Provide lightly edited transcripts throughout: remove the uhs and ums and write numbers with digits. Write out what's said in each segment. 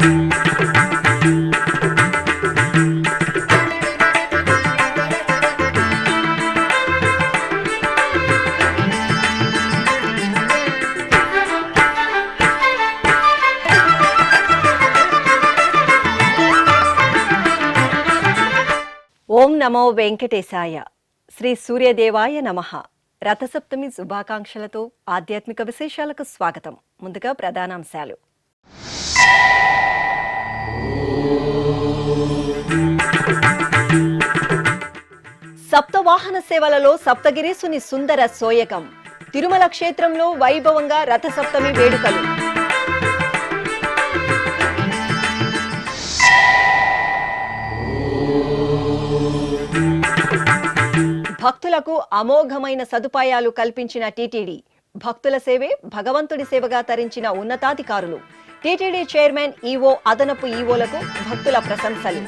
ఓం నమో వెంకటేశాయ. శ్రీ సూర్యదేవాయ నమః. రథసప్తమి శుభాకాంక్షలతో ఆధ్యాత్మిక విశేషాలకు స్వాగతం. ముందుగా ప్రధానాంశాలు. సప్తవాహన సేవలలో సప్తగిరీసుని సుందర సోయకం. తిరుమల క్షేత్రంలో వైభవంగా రథసప్తమి వేడుకలు. భక్తులకు అమోఘమైన సదుపాయాలు కల్పించిన టీటీడీ. భక్తుల సేవే భగవంతుడి సేవగా తరించిన ఉన్నతాధికారులు. టీటీడీ చైర్మన్, ఈవో, అదనపు ఈవోలకు భక్తుల ప్రశంసలు.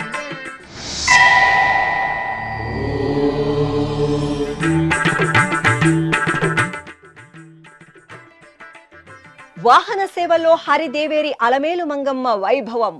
వాహన సేవల్లో హరిదేవేరి అలమేలు మంగమ్మ వైభవం.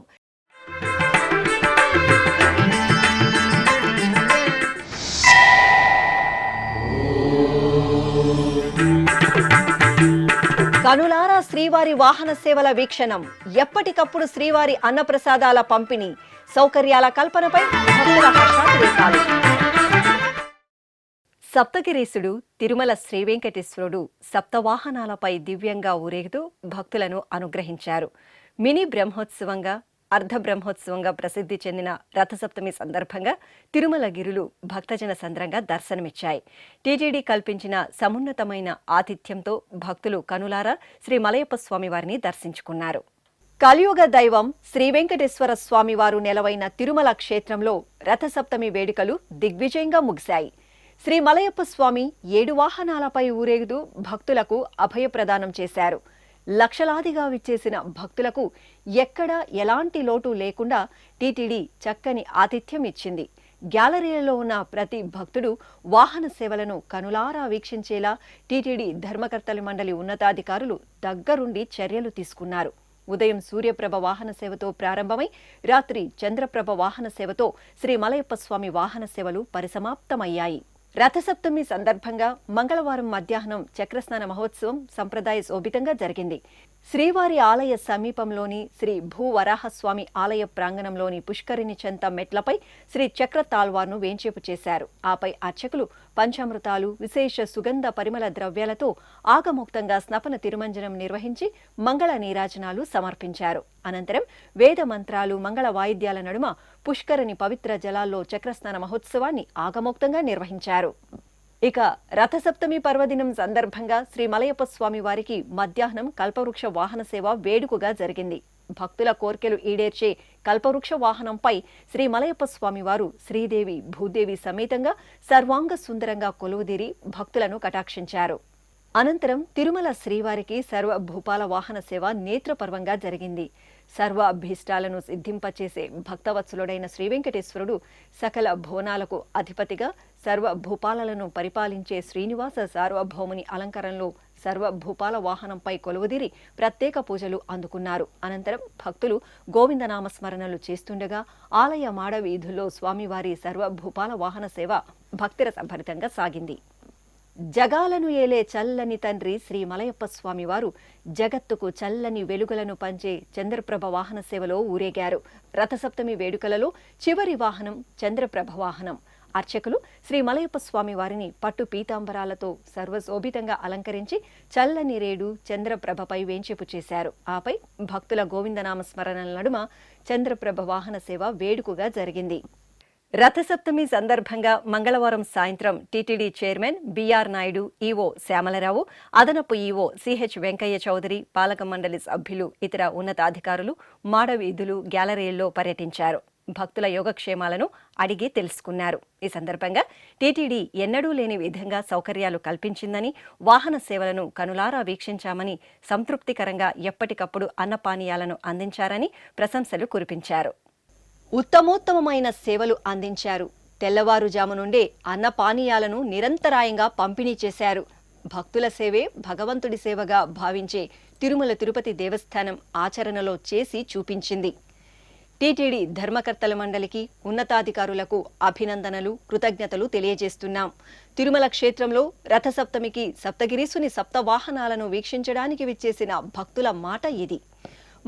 కనులారా శ్రీవారి వాహన సేవల వీక్షణం. ఎప్పటికప్పుడు శ్రీవారి అన్నప్రసాదాల పంపిణీ, సౌకర్యాల కల్పనపై భక్తుల హర్షాతిరేకాలు. సప్తగిరీసుడు తిరుమల శ్రీ వెంకటేశ్వరుడు సప్తవాహనాలపై దివ్యంగా ఊరేగుతూ భక్తులను అనుగ్రహించారు. మినీ బ్రహ్మోత్సవంగా, అర్ధ బ్రహ్మోత్సవంగా ప్రసిద్ధి చెందిన రథసప్తమి సందర్భంగా తిరుమల గిరులు భక్తజన సంద్రంగా దర్శనమిచ్చాయి. టీటీడీ కల్పించిన సమున్నతమైన ఆతిథ్యంతో భక్తులు కనులారా శ్రీ మలయప్ప స్వామివారిని దర్శించుకున్నారు. కలియుగ దైవం శ్రీ వెంకటేశ్వర స్వామివారు నెలవైన తిరుమల క్షేత్రంలో రథసప్తమి వేడుకలు దిగ్విజయంగా ముగిశాయి. శ్రీ మలయప్ప స్వామి 7 వాహనాలపై ఊరేగుతూ భక్తులకు అభయప్రదానం చేశారు. లక్షలాదిగా విచ్చేసిన భక్తులకు ఎక్కడా ఎలాంటి లోటు లేకుండా టీటీడీ చక్కని ఆతిథ్యం ఇచ్చింది. గ్యాలరీలలో ఉన్న ప్రతి భక్తుడు వాహన సేవలను కనులారా వీక్షించేలా టీటీడీ ధర్మకర్తల మండలి ఉన్నతాధికారులు దగ్గరుండి చర్యలు తీసుకున్నారు. ఉదయం సూర్యప్రభ వాహన సేవతో ప్రారంభమై రాత్రి చంద్రప్రభ వాహన సేవతో శ్రీ మలయప్ప స్వామి వాహన సేవలు పరిసమాప్తమయ్యాయి. రథసప్తమి సందర్భంగా మంగళవారం మధ్యాహ్నం చక్రస్నాన మహోత్సవం సంప్రదాయ శోభితంగా జరిగింది. శ్రీవారి ఆలయ సమీపంలోని శ్రీ భూవరాహస్వామి ఆలయ ప్రాంగణంలోని పుష్కరిణి చెంత మెట్లపై శ్రీ చక్ర తాల్వార్ను వేంచేపు చేశారు. ఆపై అర్చకులు పంచామృతాలు, విశేష సుగంధ పరిమళ ద్రవ్యాలతో ఆగమోక్తంగా స్నపన తిరుమంజనం నిర్వహించి మంగళ నీరాజనాలు సమర్పించారు. అనంతరం వేద మంత్రాలు, మంగళ వాయిద్యాల నడుమ పుష్కరిణి పవిత్ర జలాల్లో చక్రస్నాన మహోత్సవాన్ని ఆగమోక్తంగా నిర్వహించారు. ఇక రథసప్తమి పర్వదినం సందర్భంగా శ్రీ మలయప్ప స్వామి వారికి మధ్యాహ్నం కల్పవృక్ష వాహన సేవ వేడుకగా జరిగింది. భక్తుల కోర్కెలు ఈడేర్చే కల్పవృక్ష వాహనంపై శ్రీ మలయప్ప స్వామివారు శ్రీదేవి, భూదేవి సమేతంగా సర్వాంగ సుందరంగా కొలువుదీరి భక్తులను కటాక్షించారు. అనంతరం తిరుమల శ్రీవారికి సర్వభూపాల వాహన సేవ నేత్రపర్వంగా జరిగింది. సర్వ అభీష్టాలను సిద్ధింపచేసే భక్తవత్సలుడైన శ్రీ వెంకటేశ్వరుడు సకల భువనాలకు అధిపతిగా సర్వభూపాలను పరిపాలించే శ్రీనివాస సార్వభౌముని అలంకారంలో సర్వభూపాల వాహనంపై కొలువుదీరి ప్రత్యేక పూజలు అందుకున్నారు. అనంతరం భక్తులు గోవిందనామస్మరణలు చేస్తుండగా ఆలయ మాడ వీధుల్లో స్వామివారి సర్వభూపాల వాహన సేవ భక్తిరసభరితంగా సాగింది. జగాలను ఏలే చల్లని తండ్రి శ్రీ మలయప్ప స్వామివారు జగత్తుకు చల్లని వెలుగులను పంచే చంద్రప్రభ వాహన సేవలో ఊరేగారు. రథసప్తమి వేడుకలలో చివరి వాహనం చంద్రప్రభ వాహనం. అర్చకులు శ్రీ మలయప్ప స్వామి వారిని పట్టు పీతాంబరాలతో సర్వశోభితంగా అలంకరించి చల్లని రేడు చంద్రప్రభపై వేంచేపు చేశారు. ఆపై భక్తుల గోవిందనామ స్మరణల నడుమ చంద్రప్రభ వాహన సేవ వేడుకగా జరిగింది. రథసప్తమి సందర్భంగా మంగళవారం సాయంత్రం TTD chairman BR Naidu, EO Shyamalarao, అదనపు ఈవో సిహెచ్ వెంకయ్య చౌదరి, పాలక మండలి సభ్యులు, ఇతర ఉన్నతాధికారులు మాడవీధులు, గ్యాలరీల్లో పర్యటించారు. భక్తుల యోగక్షేమాలను అడిగి తెలుసుకున్నారు. ఈ సందర్భంగా టీటీడీ ఎన్నడూ లేని విధంగా సౌకర్యాలు కల్పించిందని, వాహన సేవలను కనులారా వీక్షించామని, సంతృప్తికరంగా ఎప్పటికప్పుడు అన్నపానీయాలను అందించారని ప్రశంసలు కురిపించారు. ఉత్తమోత్తమైన సేవలు అందించారు. తెల్లవారుజాము నుండే అన్నపానీయాలను నిరంతరాయంగా పంపిణీ చేశారు. భక్తుల సేవే భగవంతుడి సేవగా భావించే తిరుమల తిరుపతి దేవస్థానం ఆచరణలో చేసి చూపించింది. టీటీడీ ధర్మకర్తల మండలికి, ఉన్నతాధికారులకు అభినందనలు, కృతజ్ఞతలు తెలియజేస్తున్నాం. తిరుమల క్షేత్రంలో రథసప్తమికి సప్తగిరీసుని సప్తవాహనాలను వీక్షించడానికి విచ్చేసిన భక్తుల మాట ఇది.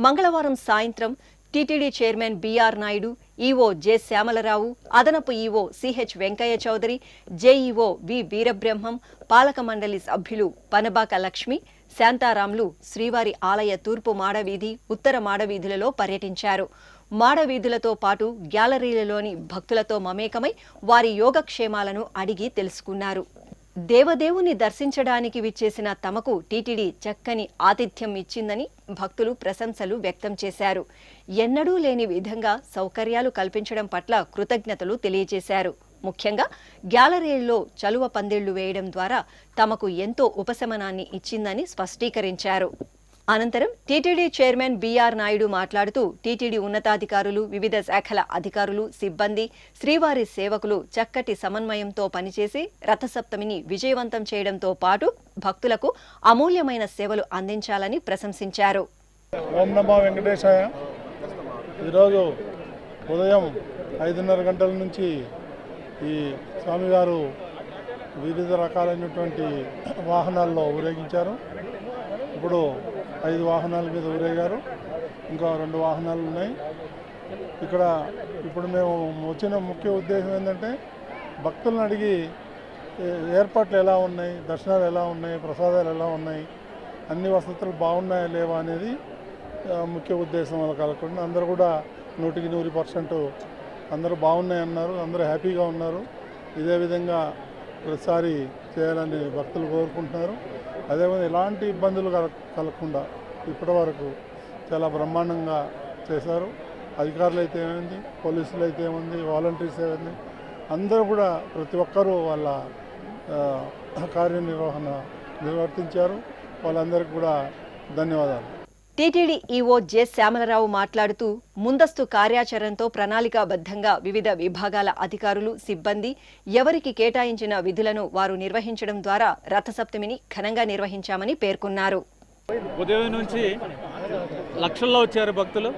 మంగళవారం సాయంత్రం TTD chairman BR Naidu, EO J Syamala Rao, అదనపు EO CH Venkaiah Chowdary, JEO V Veerabrahmam, పాలక మండలి సభ్యులు పనబాక లక్ష్మి, శాంతారాంలు శ్రీవారి ఆలయ తూర్పు మాడవీధి, ఉత్తర మాడవీధులలో పర్యటించారు. మాడవీధులతో పాటు గ్యాలరీలలోని భక్తులతో మమేకమై వారి యోగక్షేమాలను అడిగి తెలుసుకున్నారు. దేవదేవుని దర్శించడానికి విచ్చేసిన తమకు టీటీడీ చక్కని ఆతిథ్యం ఇచ్చిందని భక్తులు ప్రశంసలు వ్యక్తం చేశారు. ఎన్నడూ లేని విధంగా సౌకర్యాలు కల్పించడం పట్ల కృతజ్ఞతలు తెలియజేశారు. ముఖ్యంగా గ్యాలరీల్లో చలువ పందిళ్లు వేయడం ద్వారా తమకు ఎంతో ఉపశమనాన్ని ఇచ్చిందని స్పష్టీకరించారు. అనంతరం టీటీడీ చైర్మన్ బిఆర్ నాయుడు మాట్లాడుతూ టీటీడీ ఉన్నతాధికారులు, వివిధ శాఖల అధికారులు, సిబ్బంది, శ్రీవారి సేవకులు చక్కటి సమన్వయంతో పనిచేసి రథసప్తమిని విజయవంతం చేయడంతో పాటు భక్తులకు అమూల్యమైన సేవలు అందించాలని ప్రశంసించారు. ఓం నమో వెంకటేశాయ. ఈరోజు ఉదయం 5:30 గంటల నుంచి ఈ స్వామివారు వివిధ రకాలైనటువంటి వాహనాల్లో ఊరేగించారు. ఇప్పుడు 5 వాహనాల మీద ఊరేగారు. ఇంకా 2 వాహనాలు ఉన్నాయి. ఇప్పుడు మేము వచ్చిన ముఖ్య ఉద్దేశం ఏంటంటే భక్తులను అడిగి ఏర్పాట్లు ఎలా ఉన్నాయి, దర్శనాలు ఎలా ఉన్నాయి, ప్రసాదాలు ఎలా ఉన్నాయి, అన్ని వసతులు బాగున్నాయా లేవా అనేది ముఖ్య ఉద్దేశం. అలా కలగకుండా అందరూ కూడా 100% అందరూ బాగున్నాయన్నారు. అందరూ హ్యాపీగా ఉన్నారు. ఇదే విధంగా ప్రతిసారి చేయాలని భక్తులు కోరుకుంటున్నారు. అదేవిధంగా ఎలాంటి ఇబ్బందులు కలగకుండా ఇప్పటి వరకు చాలా బ్రహ్మాండంగా చేశారు. అధికారులు అయితే ఏమైంది, పోలీసులు అయితే ఏముంది, వాలంటీర్స్ ఏమైంది, అందరూ కూడా ప్రతి ఒక్కరూ వాళ్ళ కార్యనిర్వహణ నిర్వర్తించారు. వాళ్ళందరికీ కూడా ధన్యవాదాలు. టీటీడీ ఈవో జె శ్యామలరావు మాట్లాడుతూ ముందస్తు కార్యాచరణతో ప్రణాళికాబద్ధంగా వివిధ విభాగాల అధికారులు, సిబ్బంది ఎవరికి కేటాయించిన విధులను వారు నిర్వహించడం ద్వారా రథసప్తమిని ఘనంగా నిర్వహించామని పేర్కొన్నారు. ఉదయం నుంచి లక్షల్లో వచ్చారు భక్తులు.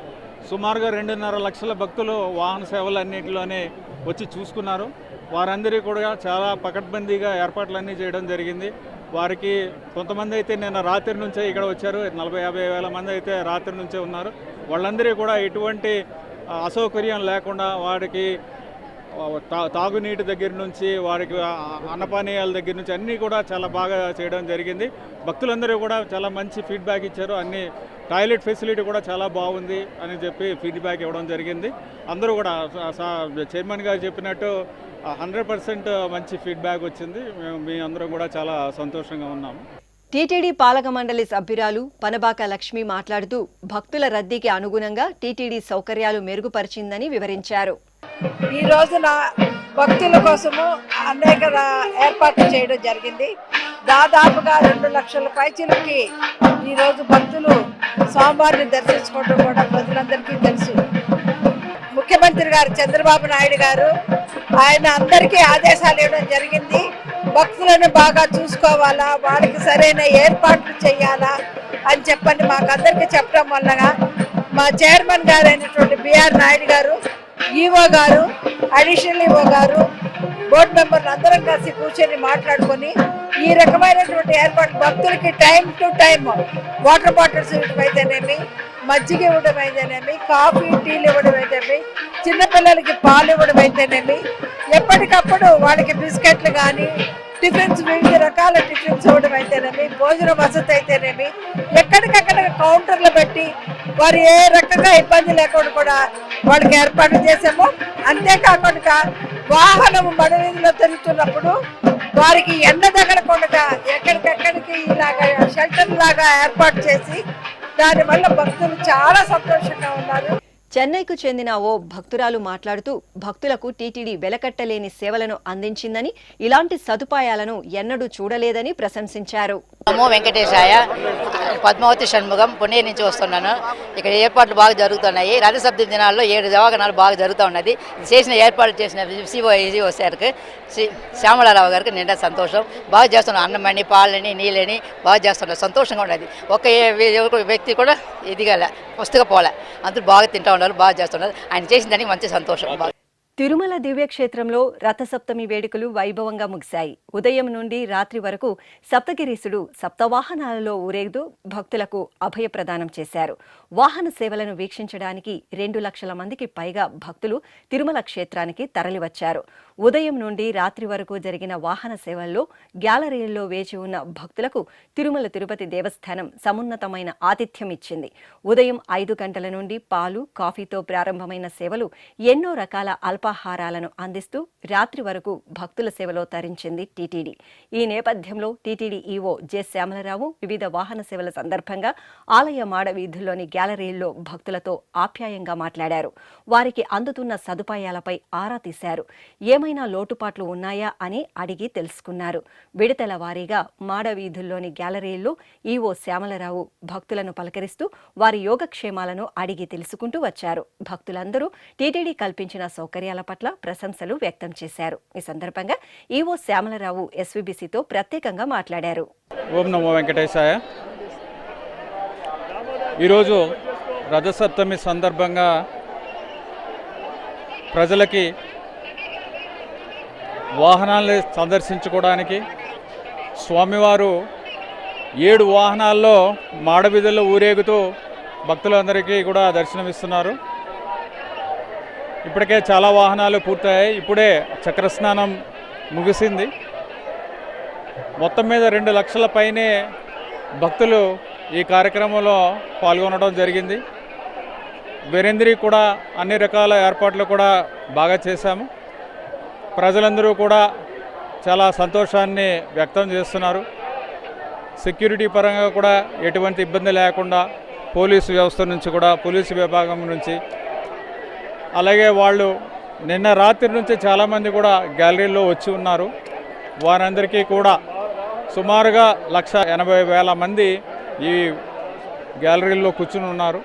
సుమారుగా 2.5 లక్షల భక్తులు వాహన సేవలన్నింటిలోనే వచ్చి చూసుకున్నారు. వారందరికీ కూడా చాలా పకడ్బందీగా ఏర్పాట్లన్నీ చేయడం జరిగింది. వారికి కొంతమంది అయితే నిన్న రాత్రి నుంచే ఇక్కడ వచ్చారు. 40-50 వేల మంది అయితే రాత్రి నుంచే ఉన్నారు. వాళ్ళందరికీ కూడా ఎటువంటి అసౌకర్యం లేకుండా వారికి తాగునీటి దగ్గర నుంచి వారికి అన్నపానీయాల దగ్గర నుంచి అన్నీ కూడా చాలా బాగా చేయడం జరిగింది. భక్తులందరూ కూడా చాలా మంచి ఫీడ్బ్యాక్ ఇచ్చారు. అన్ని టాయిలెట్ ఫెసిలిటీ కూడా చాలా బాగుంది అని చెప్పి ఫీడ్బ్యాక్ ఇవ్వడం జరిగింది. అందరూ కూడా చైర్మన్ గారు చెప్పినట్టు 100% మంచి ఫీడ్బ్యాక్ వచ్చింది. మీ అందరం కూడా చాలా సంతోషంగా ఉన్నాము. టీటీడీ పాలక మండలి సభ్యురాలు పనబాక లక్ష్మి మాట్లాడుతూ భక్తుల రద్దీకి అనుగుణంగా టీటీడీ సౌకర్యాలు మెరుగుపరిచిందని వివరించారు. ఈ రోజున భక్తుల కోసము అనేక ఏర్పాట్లు చేయడం జరిగింది. దాదాపుగా 2 లక్షల పైచిలకి ఈరోజు భక్తులు స్వామివారిని దర్శించుకోవడం కూడా ప్రజలందరికీ తెలుసు. ముఖ్యమంత్రి గారు చంద్రబాబు నాయుడు గారు ఆయన అందరికీ ఆదేశాలు ఇవ్వడం జరిగింది. భక్తులను బాగా చూసుకోవాలా, వాళ్ళకి సరైన ఏర్పాట్లు చేయాలా అని చెప్పని మాకందరికీ చెప్పడం వల్ల మా చైర్మన్ గారు అయినటువంటి బిఆర్ నాయుడు గారు, ఈవో గారు, అడిషనల్ ఈవో గారు, బోర్డు మెంబర్లు అందరం కలిసి కూర్చొని మాట్లాడుకొని ఈ రకమైనటువంటి ఏర్పాటు భక్తులకి time to time water bottles ఇవ్వడం అయితేనేమి, మజ్జిగ ఇవ్వడం అయితేనేమి, కాఫీ, టీలు ఇవ్వడం అయితేనేమి, చిన్నపిల్లలకి పాలు ఇవ్వడం అయితేనేమి, ఎప్పటికప్పుడు వాళ్ళకి బిస్కెట్లు కానీ టిఫిన్స్, వివిధ రకాల టిఫిన్స్ ఇవ్వడం అయితేనేమి, భోజన వసతి అయితేనేమి, ఎక్కడికక్కడ కౌంటర్లు పెట్టి వారు ఏ రకంగా ఇబ్బంది లేకుండా కూడా వాళ్ళకి ఏర్పాటు చేసాము. అంతేకాకుండా వాహనం మడవీధిలో తిరుగుతున్నప్పుడు వారికి ఎండ తగలకుండా ఎక్కడికెక్కడికి ఇలాగా షెల్టర్ లాగా ఏర్పాటు చేసి దానివల్ల భక్తులు చాలా సంతోషంగా ఉన్నారు. చెన్నైకు చెందిన ఓ భక్తురాలు మాట్లాడుతూ భక్తులకు టీటీడీ వెలకట్టలేని సేవలను అందించిందని, ఇలాంటి సదుపాయాలను ఎన్నడూ చూడలేదని ప్రశంసించారు. నమో వెంకటేశాయ. పద్మావతి షణ్ముఖం, పుణే నుంచి వస్తున్నాను. ఇక్కడ ఏర్పాట్లు బాగా జరుగుతున్నాయి. రథసప్తమి దినాల్లో 7 దవాఖానాలు బాగా జరుగుతూ ఉన్నది. చేసిన ఏర్పాట్లు చేసిన ఈజీఓ సార్కి, శ్యామలారావు గారికి నిండా సంతోషం. బాగా చేస్తున్నారు. అన్నమని, పాలని, నీళ్ళని బాగా చేస్తున్నారు. సంతోషంగా ఉన్నది. ఒక వ్యక్తి కూడా ఎదిగాల పుస్తక పోలే, అందరూ బాగా తింటూ ఉన్నారు, బాగా చేస్తున్నారు. ఆయన చేసిన దానికి మంచి సంతోషం. తిరుమల దివ్యక్షేత్రంలో రథసప్తమి వేడుకలు వైభవంగా ముగిశాయి. ఉదయం నుండి రాత్రి వరకు సప్తగిరీసుడు సప్తవాహనాలలో ఊరేగుతూ భక్తులకు అభయప్రదానం చేశారు. వాహన సేవలను వీక్షించడానికి 2 లక్షల మందికి పైగా భక్తులు తిరుమల క్షేత్రానికి తరలివచ్చారు. ఉదయం నుండి రాత్రి వరకు జరిగిన వాహన సేవల్లో గ్యాలరీల్లో వేచి ఉన్న భక్తులకు తిరుమల తిరుపతి దేవస్థానం సమున్నతమైన ఆతిథ్యం ఇచ్చింది. ఉదయం 5 గంటల నుండి పాలు, కాఫీతో ప్రారంభమైన సేవలు ఎన్నో రకాల అల్పాహారాలను అందిస్తూ రాత్రి వరకు భక్తుల సేవలో తరించింది టీటీడీ. ఈ నేపథ్యంలో టీటీడీ ఈవో జె శ్యామలరావు వివిధ వాహన సేవల సందర్భంగా ఆలయ మాడ వీధుల్లోని గ్యాలరీల్లో భక్తులతో ఆప్యాయంగా మాట్లాడారు. వారికి అందుతున్న సదుపాయాలపై ఆరా తీశారు. ఏమైనా లోటుపాట్లు ఉన్నాయా అని అడిగి తెలుసుకున్నారు. విడతల వారీగా మాడ వీధుల్లోని గ్యాలరీల్లో ఈవో శ్యామలరావు భక్తులను పలకరిస్తూ వారి యోగక్షేమాలను అడిగి తెలుసుకుంటూ వచ్చారు. భక్తులందరూ టీటీడీ కల్పించిన సౌకర్యాల పట్ల ప్రశంసలు వ్యక్తం చేశారు. ఈ సందర్భంగా ఈవో శ్యామలరావు ఎస్వీబీసీతో ప్రత్యేకంగా మాట్లాడారు. ఓం నమో వెంకటేశాయ. ఈరోజు రథసప్తమి సందర్భంగా ప్రజలకి వాహనాలను సందర్శించుకోవడానికి స్వామివారు 7 వాహనాల్లో మాడవీధుల్లో ఊరేగుతూ భక్తులందరికీ కూడా దర్శనమిస్తున్నారు. ఇప్పటికే చాలా వాహనాలు పూర్తయ్యాయి. ఇప్పుడే చక్రస్నానం ముగిసింది. మొత్తం మీద 2 లక్షల పైనే భక్తులు ఈ కార్యక్రమంలో పాల్గొనడం జరిగింది. వీరందరికీ కూడా అన్ని రకాల ఏర్పాట్లు కూడా బాగా చేశాము. ప్రజలందరూ కూడా చాలా సంతోషాన్ని వ్యక్తం చేస్తున్నారు. సెక్యూరిటీ పరంగా కూడా ఎటువంటి ఇబ్బంది లేకుండా పోలీసు వ్యవస్థ నుంచి కూడా, పోలీసు విభాగం నుంచి, అలాగే వాళ్ళు నిన్న రాత్రి నుంచి చాలామంది కూడా గ్యాలరీలో వచ్చి ఉన్నారు. వారందరికీ కూడా సుమారుగా 1,80,000 మంది ఈ గ్యాలరీల్లో కూర్చుని ఉన్నారు.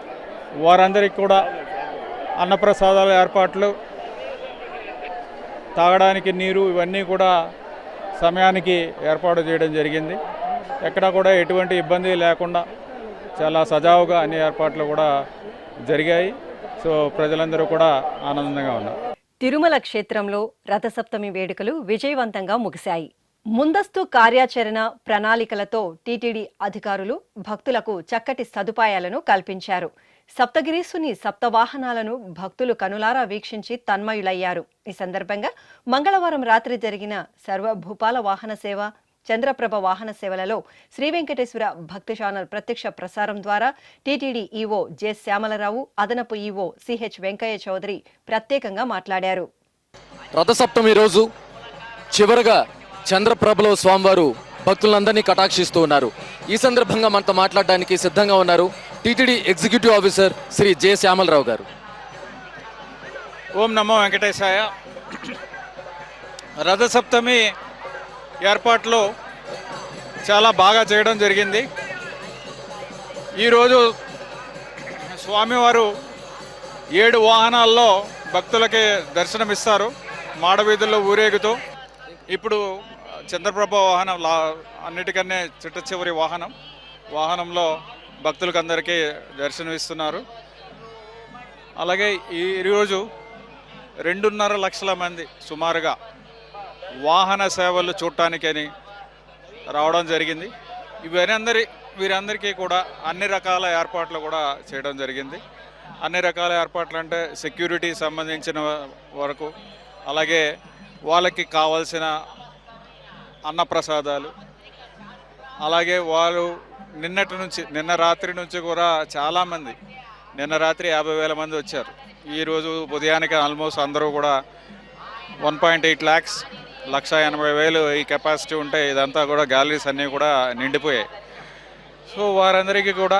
వారందరికీ కూడా అన్నప్రసాదాల ఏర్పాట్లు, తాగడానికి నీరు, ఇవన్నీ కూడా సమయానికి ఏర్పాటు చేయడం జరిగింది. ఎక్కడా కూడా ఎటువంటి ఇబ్బంది లేకుండా చాలా సజావుగా అన్ని ఏర్పాట్లు కూడా జరిగాయి. సో ప్రజలందరూ కూడా ఆనందంగా ఉన్నారు. తిరుమల క్షేత్రంలో రథసప్తమి వేడుకలు విజయవంతంగా ముగిశాయి. ముందస్తు కార్యాచరణ ప్రణాళికలతో టీటీడీ అధికారులు భక్తులకు చక్కటి సదుపాయాలను కల్పించారు. సప్తగిరీసుని సప్తవాహనాలను భక్తులు కనులారా వీక్షించి తన్మయులయ్యారు. ఈ సందర్భంగా మంగళవారం రాత్రి జరిగిన సర్వభూపాల వాహన సేవ, చంద్రప్రభ వాహన సేవలలో శ్రీ వెంకటేశ్వర భక్తి ఛానల్ ప్రత్యక్ష ప్రసారం ద్వారా టీటీడీ ఈవో జె శ్యామలరావు, అదనపు ఈవో సిహెచ్ వెంకయ్య చౌదరి ప్రత్యేకంగా మాట్లాడారు. రథసప్తమి రోజు చివరగా చంద్రప్రభలో స్వామివారు భక్తులందరినీ కటాక్షిస్తూ ఉన్నారు. ఈ సందర్భంగా మనతో మాట్లాడడానికి సిద్ధంగా ఉన్నారు TTD executive officer Shri J Shyamalarao garu. ఓం నమో వెంకటేశాయ. రథసప్తమి ఏర్పాట్లు చాలా బాగా చేయడం జరిగింది. ఈరోజు స్వామివారు 7 వాహనాల్లో భక్తులకి దర్శనమిస్తారు మాడవీధుల్లో ఊరేగుతూ. ఇప్పుడు చంద్రప్రభ వాహనం అన్నిటికన్నా చిట్ట చివరి వాహనంలో భక్తులకు అందరికీ దర్శనమిస్తున్నారు. అలాగే ఈరోజు 2.5 లక్షల మంది సుమారుగా వాహన సేవలు చూడటానికని రావడం జరిగింది. వీరందరికీ కూడా అన్ని రకాల ఏర్పాట్లు కూడా చేయడం జరిగింది. అన్ని రకాల ఏర్పాట్లు అంటే సెక్యూరిటీ సంబంధించిన వరకు, అలాగే వాళ్ళకి కావాల్సిన అన్నప్రసాదాలు, అలాగే వాళ్ళు నిన్న రాత్రి నుంచి కూడా చాలామంది, నిన్న రాత్రి 50,000 మంది వచ్చారు. ఈరోజు ఉదయానికి ఆల్మోస్ట్ అందరూ కూడా 1.8 lakhs 1,80,000 ఈ కెపాసిటీ ఉంటే ఇదంతా కూడా గ్యాలరీస్ అన్నీ కూడా నిండిపోయాయి. సో వారందరికీ కూడా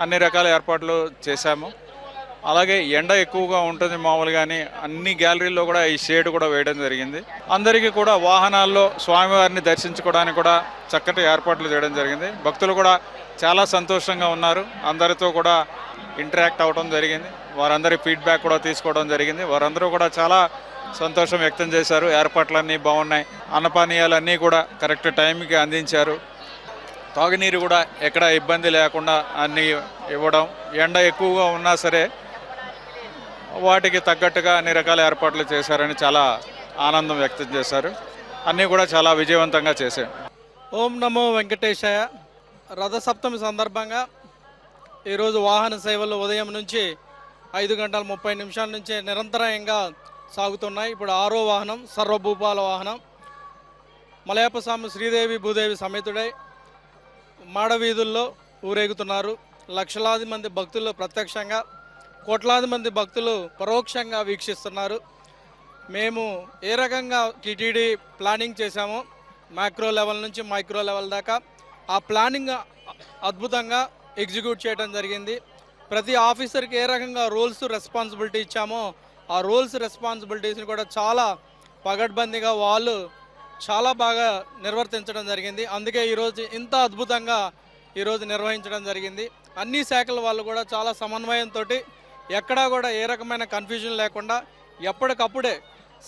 అన్ని రకాల ఏర్పాట్లు చేశాము. అలాగే ఎండ ఎక్కువగా ఉంటుంది మామూలుగాని అన్ని గ్యాలరీల్లో కూడా ఈ షేడ్ కూడా వేయడం జరిగింది. అందరికీ కూడా వాహనాల్లో స్వామివారిని దర్శించుకోవడానికి కూడా చక్కటి ఏర్పాట్లు చేయడం జరిగింది. భక్తులు కూడా చాలా సంతోషంగా ఉన్నారు. అందరితో కూడా ఇంటరాక్ట్ అవ్వడం జరిగింది. వారందరి ఫీడ్బ్యాక్ కూడా తీసుకోవడం జరిగింది. వారందరూ కూడా చాలా సంతోషం వ్యక్తం చేశారు. ఏర్పాట్లన్నీ బాగున్నాయి. అన్నపానీయాలన్నీ కూడా కరెక్ట్ టైంకి అందించారు. తాగునీరు కూడా ఎక్కడ ఇబ్బంది లేకుండా అన్నీ ఇవ్వడం, ఎండ ఎక్కువగా ఉన్నా సరే వాటికి తగ్గట్టుగా అన్ని రకాల ఏర్పాట్లు చేశారని చాలా ఆనందం వ్యక్తం చేశారు. అన్నీ కూడా చాలా విజయవంతంగా చేశారు. ఓం నమో వెంకటేశాయ. రథసప్తమి సందర్భంగా ఈరోజు వాహన సేవలు ఉదయం నుంచి 5:30 నుంచి నిరంతరాయంగా సాగుతున్నాయి. ఇప్పుడు 6వ వాహనం సర్వభూపాల వాహనం మలయప్ప స్వామి శ్రీదేవి భూదేవి సమేతుడై మాడవీధుల్లో ఊరేగుతున్నారు. లక్షలాది మంది భక్తులు ప్రత్యక్షంగా, కోట్లాది మంది భక్తులు పరోక్షంగా వీక్షిస్తున్నారు. మేము ఏ రకంగా టీటీడీ ప్లానింగ్ చేశామో మైక్రో లెవెల్ నుంచి మైక్రో లెవెల్ దాకా ఆ ప్లానింగ్ అద్భుతంగా ఎగ్జిక్యూట్ చేయడం జరిగింది. ప్రతి ఆఫీసర్కి ఏ రకంగా రోల్స్ రెస్పాన్సిబిలిటీ ఇచ్చామో ఆ రోల్స్ రెస్పాన్సిబిలిటీస్ని కూడా చాలా పగడ్బందీగా వాళ్ళు చాలా బాగా నిర్వర్తించడం జరిగింది. అందుకే ఈరోజు ఇంత అద్భుతంగా ఈరోజు నిర్వహించడం జరిగింది. అన్ని శాఖల వాళ్ళు కూడా చాలా సమన్వయంతో ఎక్కడా కూడా ఏ రకమైన కన్ఫ్యూజన్ లేకుండా ఎప్పటికప్పుడే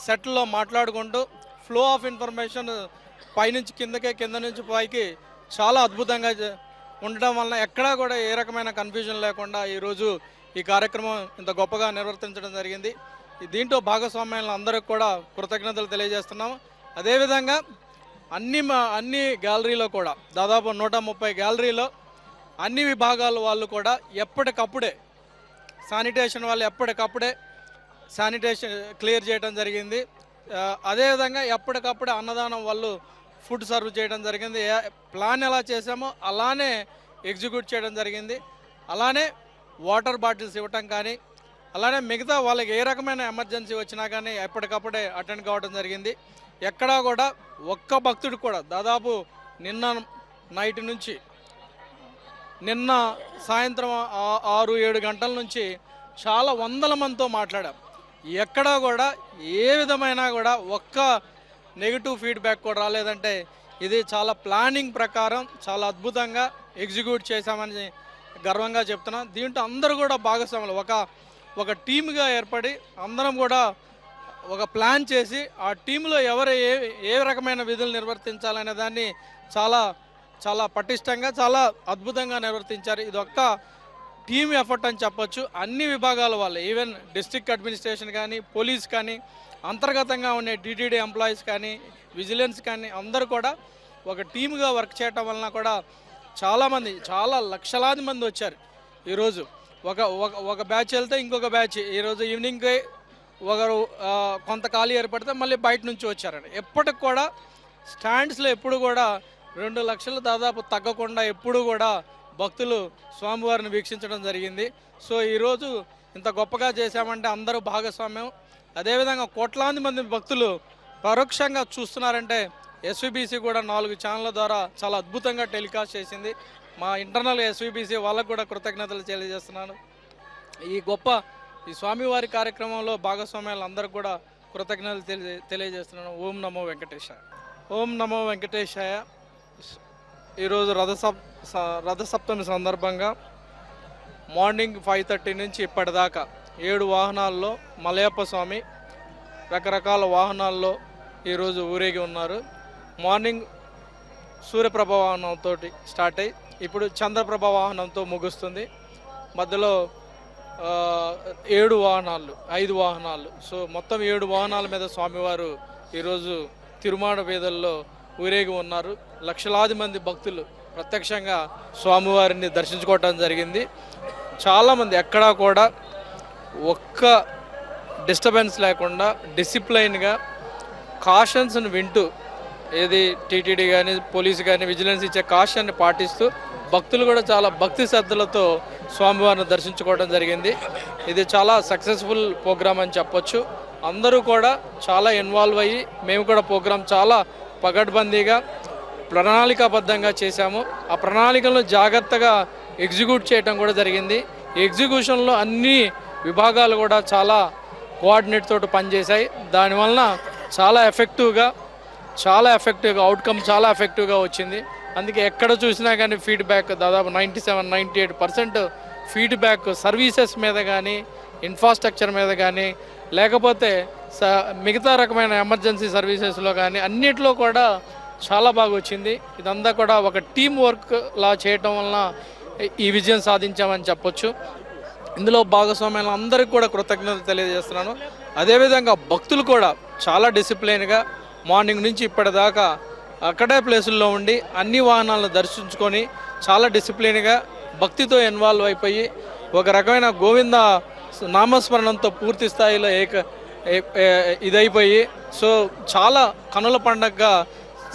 సెట్లో మాట్లాడుకుంటూ ఫ్లో ఆఫ్ ఇన్ఫర్మేషన్ పైనుంచి కిందకే, కింద నుంచి పైకి చాలా అద్భుతంగా ఉండడం వలన ఎక్కడా కూడా ఏ రకమైన కన్ఫ్యూజన్ లేకుండా ఈరోజు ఈ కార్యక్రమం ఇంత గొప్పగా నిర్వర్తించడం జరిగింది. దీంట్లో భాగస్వామ్యాలను అందరికి కూడా కృతజ్ఞతలు తెలియజేస్తున్నాము. అదేవిధంగా అన్ని గ్యాలరీలో కూడా దాదాపు 130 గ్యాలరీలో అన్ని విభాగాల వాళ్ళు కూడా ఎప్పటికప్పుడే శానిటేషన్ వాళ్ళు ఎప్పటికప్పుడే శానిటేషన్ క్లియర్ చేయడం జరిగింది. అదేవిధంగా ఎప్పటికప్పుడే అన్నదానం వాళ్ళు ఫుడ్ సర్వ్ చేయడం జరిగింది. ప్లాన్ ఎలా చేసామో అలానే ఎగ్జిక్యూట్ చేయడం జరిగింది. అలానే వాటర్ బాటిల్స్ ఇవ్వటం కానీ, అలానే మిగతా వాళ్ళకి ఏ రకమైన ఎమర్జెన్సీ వచ్చినా కానీ ఎప్పటికప్పుడే అటెండ్ కావడం జరిగింది. ఎక్కడా కూడా ఒక్క భక్తుడు కూడా దాదాపు నిన్న నైట్ నుంచి నిన్న సాయంత్రం 6-7 గంటల నుంచి చాలా వందల మందితో మాట్లాడాం. ఎక్కడా కూడా ఏ విధమైన కూడా ఒక్క నెగిటివ్ ఫీడ్బ్యాక్ కూడా రాలేదంటే ఇది చాలా ప్లానింగ్ ప్రకారం చాలా అద్భుతంగా ఎగ్జిక్యూట్ చేశామని గర్వంగా చెప్తున్నాం. దీంట్లో అందరూ కూడా భాగస్వాములు ఒక టీమ్గా ఏర్పడి అందరం కూడా ఒక ప్లాన్ చేసి ఆ టీంలో ఎవరు ఏ రకమైన విధులు నిర్వర్తించాలనే దాన్ని చాలా చాలా పటిష్టంగా చాలా అద్భుతంగా నిర్వర్తించారు. ఇది ఒక్క టీమ్ ఎఫర్ట్ అని చెప్పొచ్చు. అన్ని విభాగాల వాళ్ళు, ఈవెన్ డిస్ట్రిక్ట్ అడ్మినిస్ట్రేషన్ కానీ, పోలీస్ కానీ, అంతర్గతంగా ఉండే టీటీడీ ఎంప్లాయీస్ కానీ, విజిలెన్స్ కానీ అందరూ కూడా ఒక టీమ్గా వర్క్ చేయటం వలన కూడా చాలామంది, చాలా లక్షలాది మంది వచ్చారు. ఈరోజు ఒక బ్యాచ్ వెళ్తే ఇంకొక బ్యాచ్ ఈరోజు ఈవినింగ్కి ఒకరు కొంత ఖాళీ ఏర్పడితే మళ్ళీ బయట నుంచి వచ్చారండి. ఎప్పటికి కూడా స్టాండ్స్లో ఎప్పుడు కూడా 2 లక్షలు దాదాపు తగ్గకుండా ఎప్పుడు కూడా భక్తులు స్వామివారిని వీక్షించడం జరిగింది. సో ఈరోజు ఇంత గొప్పగా చేశామంటే అందరూ భాగస్వామ్యం. అదేవిధంగా కోట్లాది మంది భక్తులు పరోక్షంగా చూస్తున్నారంటే ఎస్వీబీసీ కూడా 4 ఛానళ్ళ ద్వారా చాలా అద్భుతంగా టెలికాస్ట్ చేసింది. మా ఇంటర్నల్ ఎస్వీబీసీ వాళ్ళకు కూడా కృతజ్ఞతలు తెలియజేస్తున్నాను. ఈ స్వామివారి కార్యక్రమంలో భాగస్వామ్యాలు అందరికి కూడా కృతజ్ఞతలు తెలియజేస్తున్నాను. ఓం నమో వెంకటేశాయ. ఓం నమో వెంకటేశాయ. ఈరోజు రథసప్తమి సందర్భంగా మార్నింగ్ 5:30 నుంచి ఇప్పటిదాకా 7 వాహనాల్లో మలయప్ప స్వామి రకరకాల వాహనాల్లో ఈరోజు ఊరేగి ఉన్నారు. మార్నింగ్ సూర్యప్రభ వాహనంతో స్టార్ట్ అయ్యి ఇప్పుడు చంద్రప్రభ వాహనంతో ముగుస్తుంది. మధ్యలో 7 వాహనాలు, 5 వాహనాలు, సో మొత్తం 7 వాహనాల మీద స్వామివారు ఈరోజు తిరుమాడ వీధుల్లో ఊరేగి ఉన్నారు. లక్షలాది మంది భక్తులు ప్రత్యక్షంగా స్వామివారిని దర్శించుకోవటం జరిగింది. చాలామంది ఎక్కడా కూడా ఒక్క డిస్టర్బెన్స్ లేకుండా డిసిప్లైన్గా కాషన్స్ని వింటూ, ఏది టీటీడీ కానీ పోలీసు కానీ విజిలెన్స్ ఇచ్చే కాషన్ని పాటిస్తూ భక్తులు కూడా చాలా భక్తి శ్రద్ధలతో స్వామివారిని దర్శించుకోవడం జరిగింది. ఇది చాలా సక్సెస్ఫుల్ ప్రోగ్రామ్ అని చెప్పొచ్చు. అందరూ కూడా చాలా ఇన్వాల్వ్ అయ్యి మేము కూడా ప్రోగ్రాం చాలా పగడ్బందీగా ప్రణాళికాబద్ధంగా చేశాము. ఆ ప్రణాళికలను జాగ్రత్తగా ఎగ్జిక్యూట్ చేయడం కూడా జరిగింది. ఎగ్జిక్యూషన్లో అన్ని విభాగాలు కూడా చాలా కోఆర్డినేట్ తోటి పనిచేశాయి. దానివలన చాలా ఎఫెక్టివ్గా అవుట్కమ్ చాలా ఎఫెక్టివ్గా వచ్చింది. అందుకే ఎక్కడ చూసినా కానీ ఫీడ్బ్యాక్ దాదాపు 97-98% ఫీడ్బ్యాక్ సర్వీసెస్ మీద కానీ, ఇన్ఫ్రాస్ట్రక్చర్ మీద కానీ, లేకపోతే మిగతా రకమైన ఎమర్జెన్సీ సర్వీసెస్లో కానీ అన్నిట్లో కూడా చాలా బాగా వచ్చింది. ఇదంతా కూడా ఒక టీం వర్క్ లా చేయటం వలన ఈ విజయం సాధించామని చెప్పొచ్చు. ఇందులో భాగస్వామ్యాలు అందరికీ కూడా కృతజ్ఞతలు తెలియజేస్తున్నాను. అదేవిధంగా భక్తులు కూడా చాలా డిసిప్లైన్గా మార్నింగ్ నుంచి ఇప్పటిదాకా అక్కడే ప్లేసుల్లో ఉండి అన్ని వాహనాలను దర్శించుకొని చాలా డిసిప్లిన్గా భక్తితో ఇన్వాల్వ్ అయిపోయి ఒక రకమైన గోవింద నామస్మరణంతో పూర్తి స్థాయిలో ఇదైపోయి సో చాలా కనుల పండగగా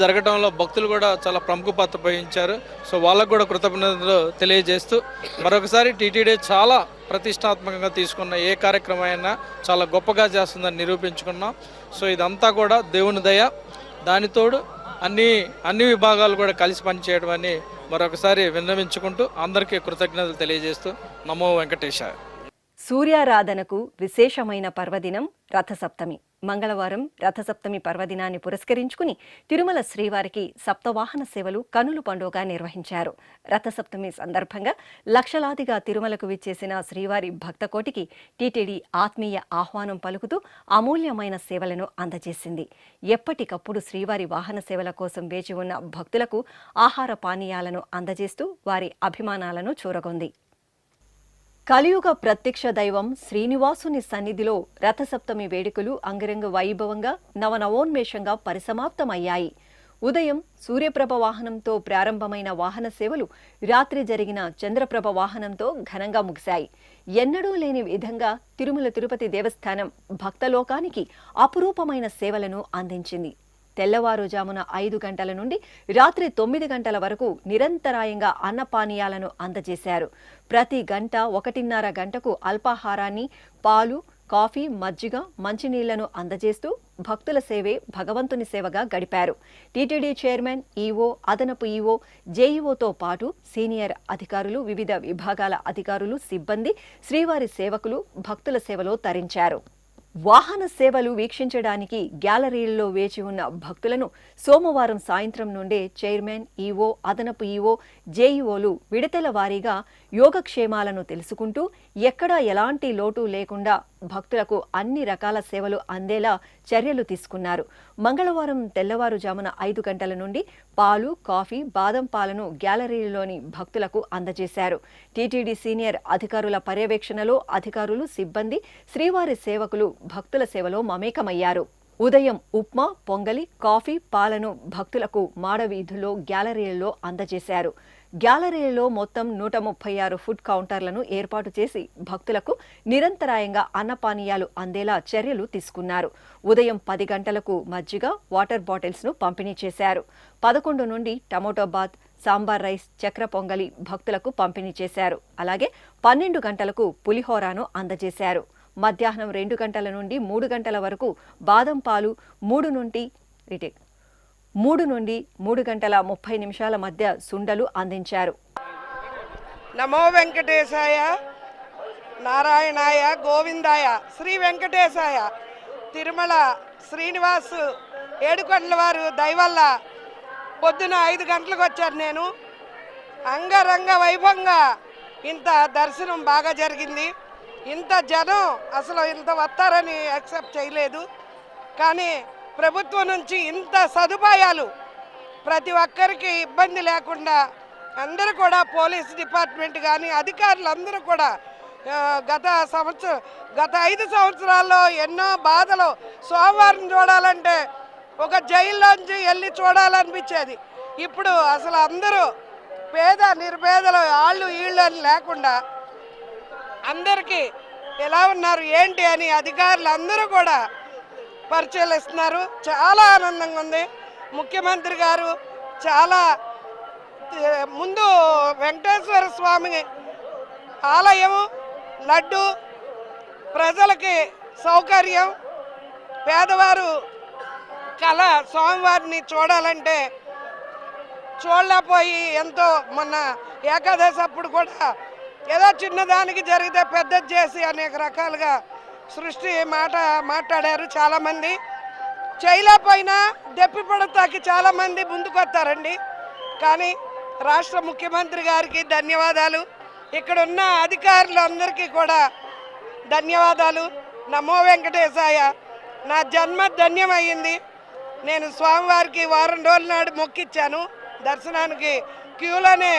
జరగడంలో భక్తులు కూడా చాలా ప్రముఖ పాత్ర వహించారు. సో వాళ్ళకు కూడా కృతజ్ఞతలు తెలియజేస్తూ మరొకసారి టీటీడీ చాలా ప్రతిష్టాత్మకంగా తీసుకున్న ఏ కార్యక్రమం అయినా చాలా గొప్పగా చేస్తుందని నిరూపించుకున్నాం. సో ఇదంతా కూడా దేవుని దయ. దానితోడు అన్ని విభాగాలు కూడా కలిసి పనిచేయడం అని మరొకసారి విన్నవించుకుంటూ అందరికీ కృతజ్ఞతలు తెలియజేస్తూ నమో వెంకటేశాయ. సూర్యారాధనకు విశేషమైన పర్వదినం రథసప్తమి. మంగళవారం రథసప్తమి పర్వదినాన్ని పురస్కరించుకుని తిరుమల శ్రీవారికి సప్తవాహన సేవలు కనుల పండుగ నిర్వహించారు. రథసప్తమి సందర్భంగా లక్షలాదిగా తిరుమలకు విచ్చేసిన శ్రీవారి భక్తకోటికి టీటీడీ ఆత్మీయ ఆహ్వానం పలుకుతూ అమూల్యమైన సేవలను అందజేసింది. ఎప్పటికప్పుడు శ్రీవారి వాహన సేవల కోసం వేచి ఉన్న భక్తులకు ఆహార పానీయాలను అందజేస్తూ వారి అభిమానాలను చూరగొంది. కలియుగ ప్రత్యక్ష దైవం శ్రీనివాసుని సన్నిధిలో రథసప్తమి వేడుకలు అంగరంగ వైభవంగా నవనవోన్మేషంగా పరిసమాప్తమయ్యాయి. ఉదయం సూర్యప్రభ వాహనంతో ప్రారంభమైన వాహన సేవలు రాత్రి జరిగిన చంద్రప్రభ వాహనంతో ఘనంగా ముగిశాయి. ఎన్నడూ లేని విధంగా తిరుమల తిరుపతి దేవస్థానం భక్తలోకానికి అపురూపమైన సేవలను అందించింది. తెల్లవారుజామున 5 గంటల నుండి రాత్రి 9 గంటల వరకు నిరంతరాయంగా అన్నపానీయాలను అందజేశారు. ప్రతి గంట 1.5 గంటకు అల్పాహారాన్ని, పాలు, కాఫీ, మజ్జిగ, మంచినీళ్లను అందజేస్తూ భక్తుల సేవే భగవంతుని సేవగా గడిపారు. టీటీడీ చైర్మన్, ఈవో, అదనపు ఈవో, జేఈఓతో పాటు సీనియర్ అధికారులు, వివిధ విభాగాల అధికారులు, సిబ్బంది, శ్రీవారి సేవకులు భక్తుల సేవలో తరించారు. వాహన సేవలు వీక్షించడానికి గ్యాలరీల్లో వేచి ఉన్న భక్తులను సోమవారం సాయంత్రం నుండే చైర్మన్, ఈవో, అదనపు ఈవో, జేఈఓలు విడతల వారీగా యోగక్షేమాలను తెలుసుకుంటూ ఎక్కడా ఎలాంటి లోటు లేకుండా భక్తులకు అన్ని రకాల సేవలు అందేలా చర్యలు తీసుకున్నారు. మంగళవారం తెల్లవారుజామున 5 గంటల నుండి పాలు, కాఫీ, బాదం పాలను గ్యాలరీలోని భక్తులకు అందజేశారు. టీటీడీ సీనియర్ అధికారుల పర్యవేక్షణలో అధికారులు, సిబ్బంది, శ్రీవారి సేవకులు భక్తుల సేవలో మమేకమయ్యారు. ఉదయం ఉప్మా, పొంగలి, కాఫీ, పాలను భక్తులకు మాడవీధుల్లో గ్యాలరీలలో అందజేశారు. గ్యాలరీలో మొత్తం 136 ఫుడ్ కౌంటర్లను ఏర్పాటు చేసి భక్తులకు నిరంతరాయంగా అన్నపానీయాలు అందేలా చర్యలు తీసుకున్నారు. ఉదయం 10 గంటలకు మజ్జిగ, వాటర్ బాటిల్స్ను పంపిణీ చేశారు. 11 నుండి టమోటో బాత్, సాంబార్ రైస్, చక్ర పొంగలి భక్తులకు పంపిణీ చేశారు. అలాగే 12 గంటలకు పులిహోరాను అందజేశారు. మధ్యాహ్నం 2 గంటల నుండి 3 గంటల వరకు బాదం పాలు, 3 నుండి 3 గంటల 30 నిమిషాల మధ్య సుండలు అందించారు. నమో వెంకటేశాయ, నారాయణాయ, గోవిందాయ, శ్రీ వెంకటేశాయ. తిరుమల శ్రీనివాసు ఏడుకొండల వారు దయవల్ల పొద్దున 5 గంటలకు వచ్చారు. నేను అంగరంగ వైభవంగా ఇంత దర్శనం బాగా జరిగింది. ఇంత జనం అసలు ఇంత వస్తారని యాక్సెప్ట్ చేయలేదు. కానీ ప్రభుత్వం నుంచి ఇంత సదుపాయాలు ప్రతి ఒక్కరికి ఇబ్బంది లేకుండా అందరూ కూడా పోలీస్ డిపార్ట్మెంట్ కానీ అధికారులు అందరూ కూడా గత 5 సంవత్సరాల్లో ఎన్నో బాధలు. సోమవారం చూడాలంటే ఒక జైల్లోంచి వెళ్ళి చూడాలనిపించేది. ఇప్పుడు అసలు అందరూ పేద నిర్పేదలు వాళ్ళు వీళ్ళు అని లేకుండా అందరికీ ఎలా ఉన్నారు ఏంటి అని అధికారులు అందరూ కూడా పరిశీలిస్తున్నారు. చాలా ఆనందంగా ఉంది. ముఖ్యమంత్రి గారు చాలా ముందు వెంకటేశ్వర స్వామి ఆలయం, లడ్డు, ప్రజలకి సౌకర్యం, పేదవారు కళ స్వామివారిని చూడాలంటే చూడలేకపోయి ఎంతో మొన్న ఏకాదశి అప్పుడు కూడా ఏదో చిన్నదానికి జరిగితే పెద్దది చేసి అనేక రకాలుగా సృష్టి మాట్లాడారు. చాలామంది చేయలేకపోయినా దెప్పి పడతాకి చాలామంది ముందుకొస్తారండి. కానీ రాష్ట్ర ముఖ్యమంత్రి గారికి ధన్యవాదాలు, ఇక్కడ ఉన్న అధికారులందరికీ కూడా ధన్యవాదాలు. నమో వెంకటేశాయ. నా జన్మ ధన్యమైంది. నేను స్వామివారికి వారం రోజుల నాడు మొక్కిచ్చాను. దర్శనానికి క్యూలోనే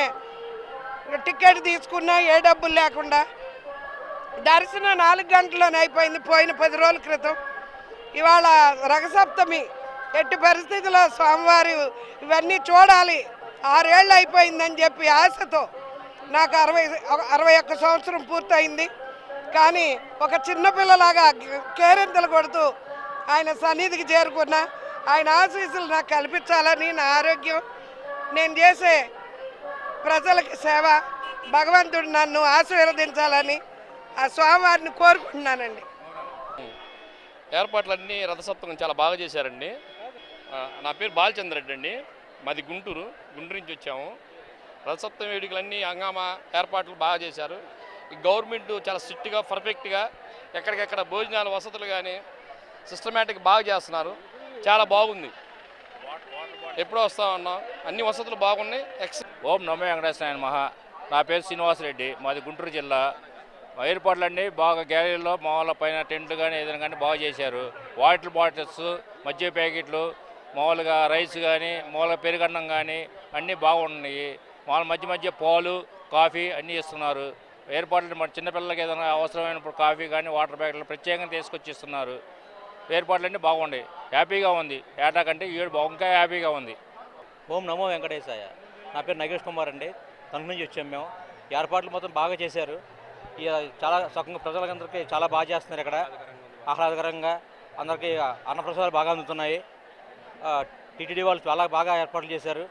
టికెట్ తీసుకున్నా, ఏ డబ్బులు లేకుండా. దర్శనం 4 గంటల్లోనే అయిపోయింది పోయిన 10 రోజుల క్రితం. ఇవాళ రథసప్తమి. ఎట్టి పరిస్థితుల్లో స్వామివారు ఇవన్నీ చూడాలి, 6 ఏళ్ళు అయిపోయిందని చెప్పి ఆశతో నాకు 61 సంవత్సరం పూర్తయింది. కానీ ఒక చిన్నపిల్లలాగా కేరింతలు కొడుతూ ఆయన సన్నిధికి చేరుకున్నా. ఆయన ఆశీస్సులు నాకు కల్పించాలని, నా ఆరోగ్యం, నేను చేసే ప్రజలకి సేవ, భగవంతుడు నన్ను ఆశీర్వదించాలని ఆ స్వామివారిని కోరుకుంటున్నానండి. ఏర్పాట్లన్నీ రథసప్తమం చాలా బాగా చేశారండి. నా పేరు బాలచంద్ర రెడ్డి అండి, మాది గుంటూరు నుంచి వచ్చాము. రథసప్తమి వేడుకలన్నీ హంగామా ఏర్పాట్లు బాగా చేశారు. ఈ గవర్నమెంట్ చాలా స్ట్రిక్ట్గా పర్ఫెక్ట్గా ఎక్కడికెక్కడ భోజనాల వసతులు కానీ సిస్టమేటిక్ బాగా చేస్తున్నారు. చాలా బాగుంది. ఎప్పుడో వస్తా ఉన్నాం, అన్ని వసతులు బాగున్నాయి. ఓం నమో వెంకటేశ్వర నమః. నా పేరు శ్రీనివాసరెడ్డి, మాది గుంటూరు జిల్లా. ఏర్పాట్లన్నీ బాగా గ్యాలరీలో మామూలు పైన టెంట్లు కానీ ఏదైనా కానీ బాగా చేశారు. వాటర్ బాటిల్స్, మజ్జిగ ప్యాకెట్లు, మామూలుగా రైస్ కానీ మామూలుగా పెరుగన్నం కానీ అన్నీ బాగున్నాయి. మామూలు మధ్య పాలు, కాఫీ అన్నీ ఇస్తున్నారు. ఏర్పాట్లు మన చిన్నపిల్లలకి ఏదైనా అవసరమైనప్పుడు కాఫీ కానీ వాటర్ ప్యాకెట్లు ప్రత్యేకంగా తీసుకొచ్చి ఇస్తున్నారు. ఏర్పాట్లన్నీ బాగున్నాయి, హ్యాపీగా ఉంది. ఏటా కంటే ఇంకా హ్యాపీగా ఉంది. ఓం నమో వెంకటేశాయ. నా పేరు నగేష్ కుమార్ అండి, తణుకు నుంచి వచ్చాము మేము. ఏర్పాట్లు మొత్తం బాగా చేశారు. చాలా సుఖంగా ప్రజలందరికీ చాలా బాగా చేస్తున్నారు. ఇక్కడ ఆహ్లాదకరంగా అందరికీ అన్నప్రసాదాలు బాగా అందుతున్నాయి. టీటీడీ వాళ్ళు చాలా బాగా ఏర్పాట్లు చేశారు.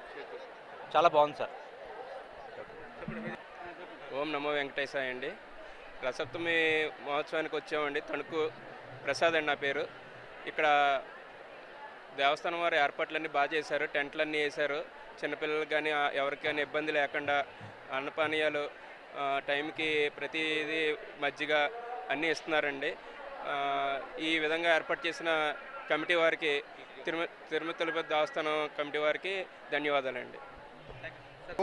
చాలా బాగుంది సార్. ఓం నమో వెంకటేశాయ అండి. రథసప్తమి మహోత్సవానికి వచ్చామండి. తణుకు ప్రసాద్ అండి నా పేరు. ఇక్కడ దేవస్థానం వారి ఏర్పాట్లన్నీ బాగా చేశారు. టెంట్లన్నీ వేశారు. చిన్నపిల్లలకు కానీ ఎవరికైనా ఇబ్బంది లేకుండా అన్నపానీయాలు టైంకి ప్రతిదీ మజ్జిగ అన్నీ ఇస్తున్నారండి. ఈ విధంగా ఏర్పాటు చేసిన కమిటీ వారికి, తిరుమల తిరుపతి దేవస్థానం కమిటీ వారికి ధన్యవాదాలండి.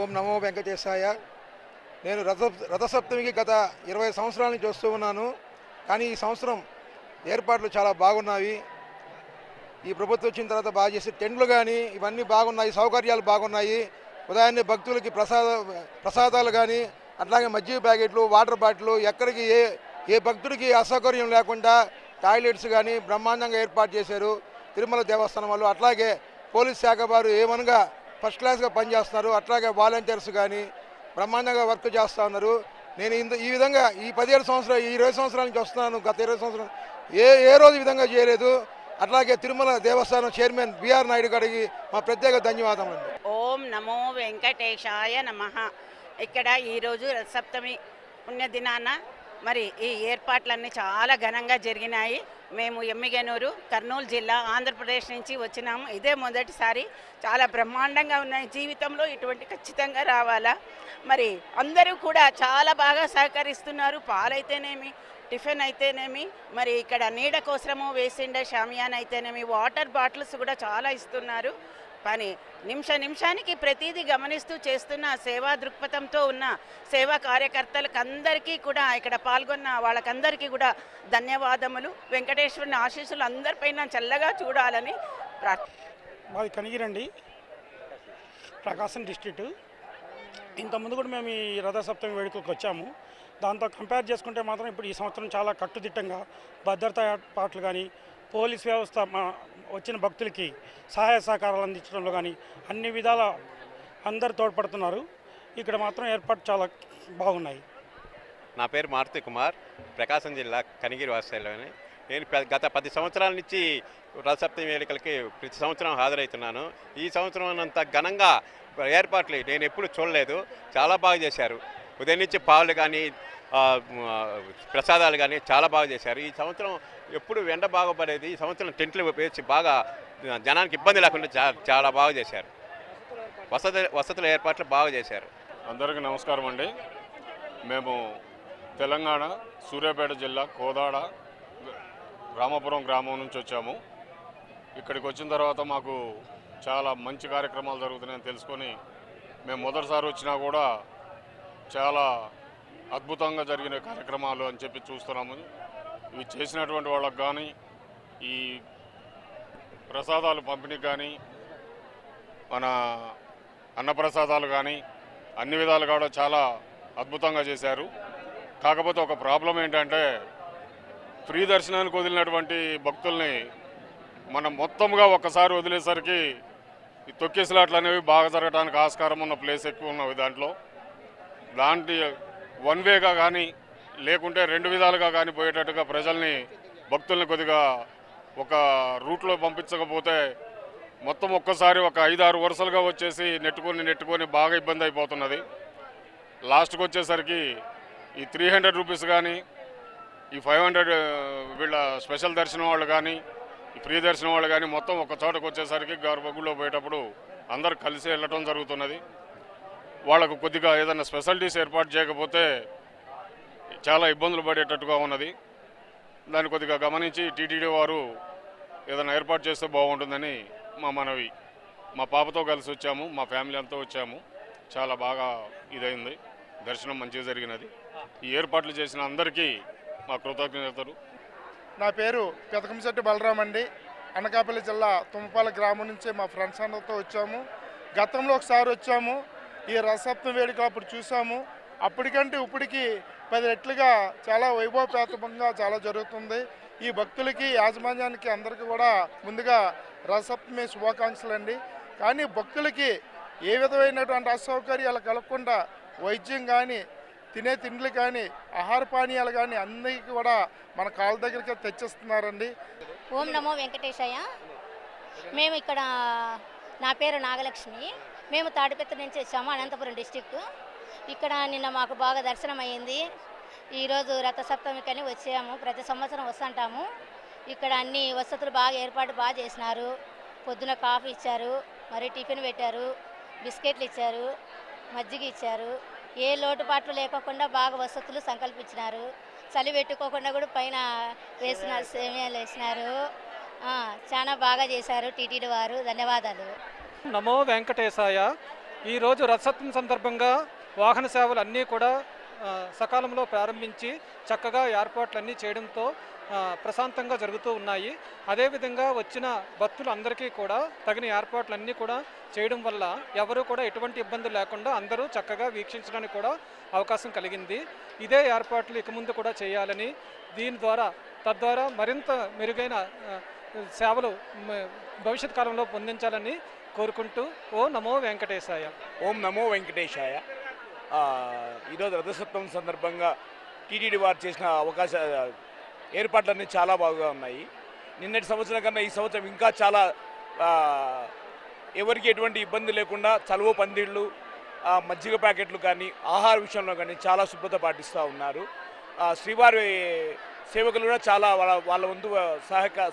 ఓం నమో వెంకటేశాయ. నేను రథసప్తమికి గత 20 సంవత్సరాల నుంచి వస్తూ ఉన్నాను. కానీ ఈ సంవత్సరం ఏర్పాట్లు చాలా బాగున్నాయి. ఈ ప్రభుత్వం వచ్చిన తర్వాత బాగా చేసే టెంట్లు కానీ ఇవన్నీ బాగున్నాయి, సౌకర్యాలు బాగున్నాయి. ఉదయాన్నే భక్తులకి ప్రసాదాలు కానీ అట్లాగే మజ్జిగ ప్యాకెట్లు, వాటర్ బాటిల్, ఎక్కడికి ఏ భక్తుడికి అసౌకర్యం లేకుండా టాయిలెట్స్ కానీ బ్రహ్మాండంగా ఏర్పాటు చేశారు తిరుమల దేవస్థానం వాళ్ళు. అట్లాగే పోలీస్ శాఖ వారు ఏమనగా ఫస్ట్ క్లాస్గా పనిచేస్తున్నారు. అట్లాగే వాలంటీర్స్ కానీ బ్రహ్మాండంగా వర్క్ చేస్తూ ఉన్నారు. నేను ఈ విధంగా ఈ 17 సంవత్సరాలు, ఈ 20 సంవత్సరాల నుంచి వస్తున్నాను. గత 20 సంవత్సరాలు ఏ రోజు ఈ విధంగా చేయలేదు. అట్లాగే తిరుమల దేవస్థానం చైర్మన్ బిఆర్ నాయుడు గారికి మా ప్రత్యేక ధన్యవాదములు. ఓం నమో వెంకటేశాయ నమః. ఇక్కడ ఈరోజు రథసప్తమి పుణ్యదినాన మరి ఈ ఏర్పాట్లన్నీ చాలా ఘనంగా జరిగినాయి. మేము ఎమ్మిగనూరు, కర్నూలు జిల్లా, ఆంధ్రప్రదేశ్ నుంచి వచ్చినాము. ఇదే మొదటిసారి. చాలా బ్రహ్మాండంగా ఉన్నాయి. జీవితంలో ఇటువంటి ఖచ్చితంగా రావాలా. మరి అందరూ కూడా చాలా బాగా సహకరిస్తున్నారు. పాలైతేనేమి, టిఫిన్ అయితేనేమి, మరి ఇక్కడ నీడ కోసము వేసిండే షామియాన్ అయితేనేమి, వాటర్ బాటిల్స్ కూడా చాలా ఇస్తున్నారు. కానీ నిమిషానికి ప్రతిదీ గమనిస్తూ చేస్తున్న సేవా దృక్పథంతో ఉన్న సేవా కార్యకర్తలకు అందరికీ కూడా, ఇక్కడ పాల్గొన్న వాళ్ళకందరికీ కూడా ధన్యవాదములు. వెంకటేశ్వరుని ఆశీస్సులు అందరిపైన చల్లగా చూడాలని మాది కనిగిరండి, ప్రకాశం డిస్ట్రిక్ట్. ఇంతకుముందు కూడా మేము ఈ రథసప్తమి వేడుకలకు వచ్చాము. దాంతో కంపేర్ చేసుకుంటే మాత్రం ఇప్పుడు ఈ సంవత్సరం చాలా కట్టుదిట్టంగా భద్రతా ఏర్పాట్లు కానీ, పోలీస్ వ్యవస్థ వచ్చిన భక్తులకి సహాయ సహకారాలు అందించడంలో కానీ అన్ని విధాల అందరు తోడ్పడుతున్నారు. ఇక్కడ మాత్రం ఏర్పాటు చాలా బాగున్నాయి. నా పేరు మారుతి కుమార్, ప్రకాశం జిల్లా కనిగిరి వాస్తవ్యంలోని. నేను గత 10 సంవత్సరాల నుంచి రథసప్తమి వేడుకలకి ప్రతి సంవత్సరం హాజరవుతున్నాను. ఈ సంవత్సరం అంత ఘనంగా ఏర్పాట్లు నేను ఎప్పుడు చూడలేదు. చాలా బాగా చేశారు. ఉదయం నుంచి పాలు కానీ ప్రసాదాలు కానీ చాలా బాగా చేశారు. ఈ సంవత్సరం ఎప్పుడు ఎండ బాగా పడేది, ఈ సంవత్సరం టెంట్లు వేసి బాగా జనానికి ఇబ్బంది లేకుండా చాలా బాగా చేశారు. వసతుల ఏర్పాట్లు బాగా చేశారు. అందరికీ నమస్కారం అండి. మేము తెలంగాణ సూర్యాపేట జిల్లా కోదాడ రామాపురం గ్రామం నుంచి వచ్చాము. ఇక్కడికి వచ్చిన తర్వాత మాకు చాలా మంచి కార్యక్రమాలు జరుగుతున్నాయని తెలుసుకొని మేము మొదటిసారి వచ్చినా కూడా చాలా అద్భుతంగా జరిగిన కార్యక్రమాలు అని చెప్పి చూస్తున్నాము. ఇవి చేసినటువంటి వాళ్ళకు కానీ, ఈ ప్రసాదాలు పంపిణీకి కానీ, మన అన్నప్రసాదాలు కానీ అన్ని విధాలు కూడా చాలా అద్భుతంగా చేశారు. కాకపోతే ఒక ప్రాబ్లం ఏంటంటే ఫ్రీ దర్శనానికి వదిలినటువంటి భక్తుల్ని మనం మొత్తంగా ఒక్కసారి వదిలేసరికి ఈ తొక్కేసిలాట్లు అనేవి బాగా జరగడానికి ఆస్కారం ఉన్న ప్లేస్ ఎక్కువ ఉన్నవి. దాంట్లో వన్ వేగా కానీ లేకుంటే రెండు విధాలుగా కానీ పోయేటట్టుగా ప్రజల్ని భక్తుల్ని కొద్దిగా ఒక రూట్లో పంపించకపోతే మొత్తం ఒక్కసారి ఒక 5-6 వరుసలుగా వచ్చేసి నెట్టుకొని బాగా ఇబ్బంది అయిపోతున్నది. లాస్ట్కి వచ్చేసరికి ఈ 300 రూపీస్ కానీ, ఈ 500 వీళ్ళ స్పెషల్ దర్శనం వాళ్ళు కానీ, ఈ ఫ్రీ దర్శనం వాళ్ళు కానీ మొత్తం ఒక చోటకు వచ్చేసరికి గర్భగుడిలో పోయేటప్పుడు అందరు కలిసి వెళ్ళటం జరుగుతున్నది. వాళ్ళకు కొద్దిగా ఏదైనా స్పెషాలిటీస్ ఏర్పాటు చేయకపోతే చాలా ఇబ్బందులు పడేటట్టుగా ఉన్నది. దాన్ని కొద్దిగా గమనించి టీటీడీ వారు ఏదైనా ఏర్పాటు చేస్తే బాగుంటుందని మా మనవి. మా పాపతో కలిసి వచ్చాము, మా ఫ్యామిలీ అంతా వచ్చాము. చాలా బాగా ఇదైంది, దర్శనం మంచిగా జరిగినది. ఈ ఏర్పాట్లు చేసిన అందరికీ మా కృతజ్ఞతలు. నా పేరు పెదకంశెట్టి బలరాం అండి. అనకాపల్లి జిల్లా తుమ్మపాల గ్రామం నుంచి మా ఫ్రెండ్స్ అందరితో వచ్చాము. గతంలో ఒకసారి వచ్చాము, ఈ రథసప్తమి వేడుక అప్పుడు చూసాము. అప్పటికంటే ఇప్పటికి 10 రెట్లుగా చాలా వైభవపేతంగా చాలా జరుగుతుంది. ఈ భక్తులకి, యాజమాన్యానికి అందరికీ కూడా ముందుగా రథసప్తమి శుభాకాంక్షలు అండి. కానీ భక్తులకి ఏ విధమైనటువంటి అసౌకర్యాలు కలగకుండా వైద్యం కానీ, తినే తిండ్లు కానీ, ఆహార పానీయాలు కానీ అన్నిటికీ కూడా మన కాళ్ళ దగ్గరికి తెచ్చిస్తున్నారండి. ఓం నమో వెంకటేశయ్య. మేము ఇక్కడ, నా పేరు నాగలక్ష్మి. మేము తాడిపత్రి నుంచి వచ్చాము, అనంతపురం డిస్టిక్. ఇక్కడ నిన్న మాకు బాగా దర్శనం అయ్యింది. ఈరోజు రథసప్తమికని వచ్చాము, ప్రతి సంవత్సరం వస్తుంటాము. ఇక్కడ అన్ని వసతులు బాగా ఏర్పాటు బాగా చేసినారు. పొద్దున కాఫీ ఇచ్చారు, మరి టిఫిన్ పెట్టారు, బిస్కెట్లు ఇచ్చారు, మజ్జిగ ఇచ్చారు. ఏ లోటుపాట్లు లేకోకుండా బాగా వసతులు సంకల్పించినారు. చలి పెట్టుకోకుండా కూడా పైన వేసినారు, సేమియాలు వేసినారు. చాలా బాగా చేశారు టీటీడీ వారు. ధన్యవాదాలు. నమో వెంకటేశాయ. ఈరోజు రథసప్తమి సందర్భంగా వాహన సేవలు అన్నీ కూడా సకాలంలో ప్రారంభించి చక్కగా ఏర్పాట్లన్నీ చేయడంతో ప్రశాంతంగా జరుగుతూ ఉన్నాయి. అదేవిధంగా వచ్చిన భక్తులందరికీ కూడా తగిన ఏర్పాట్లన్నీ కూడా చేయడం వల్ల ఎవరు కూడా ఎటువంటి ఇబ్బంది లేకుండా అందరూ చక్కగా వీక్షించడానికి కూడా అవకాశం కలిగింది. ఇదే ఏర్పాట్లు ఇక ముందు కూడా చేయాలని, తద్వారా మరింత మెరుగైన సేవలు భవిష్యత్ కాలంలో పొందించాలని కోరుకుంటూ ఓం నమో వెంకటేశాయ. ఓం నమో వెంకటేశాయ. ఈరోజు రథసప్తమి సందర్భంగా టీటీడీ వారు చేసిన ఏర్పాట్లన్నీ చాలా బాగా ఉన్నాయి. నిన్నటి సంవత్సరం కన్నా ఈ సంవత్సరం ఇంకా చాలా ఎవరికి ఎటువంటి ఇబ్బంది లేకుండా చలువ పందిళ్ళు, మజ్జిగ ప్యాకెట్లు కానీ, ఆహార విషయంలో కానీ చాలా శుభ్రత పాటిస్తూ ఉన్నారు. శ్రీవారి సేవకులు కూడా చాలా వాళ్ళ వంతు